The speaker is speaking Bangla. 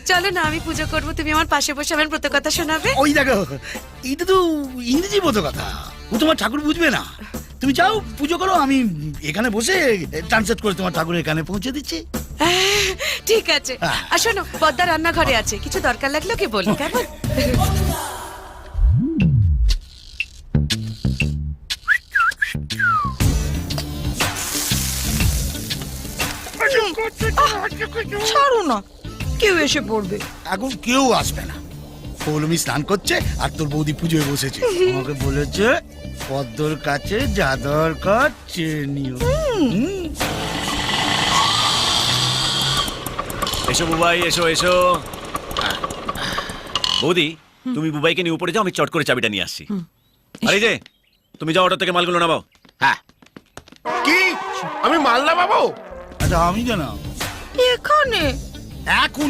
চলো না, আমি পুজো করবো, তুমি আমার পাশে বসে আমার ব্রত কথা শোনাবে। ওই দেখো, এটা তো ইংরেজি মতো কথা, ও তোমার ঠাকুর বুঝবে না। তুমি যাও পুজো করো, আমি এখানে বসে ট্রান্সলেট করে তোমার ঠাকুরের কানে পৌঁছে দিচ্ছি। ঠিক আছে। আর শোনো, পদ্মা রান্নাঘরে আছে, কিছু দরকার লাগলে কি বলো, কেমন? ছাড়ো না, কেউ এসে পড়বে। এখন কেউ আসবে না, পৌলমি স্নান করছে আর তোর বৌদি পুজোয় বসেছে। আমাকে বলেছে পদ্মর কাছে যা দরকার চেয়ে নিও। এসো বুবাই, এসো এসো। বৌদি, তুমি বুবাইকে নিয়ে উপরে যাও, আমি চট করে চাবিটা নিয়ে আসছি। আরে যে তুমি যাও, অটো থেকে মালগুলো নামাও। হ্যাঁ, কি আমি মাল না পাবো? আচ্ছা আমি কেন এখানে এখন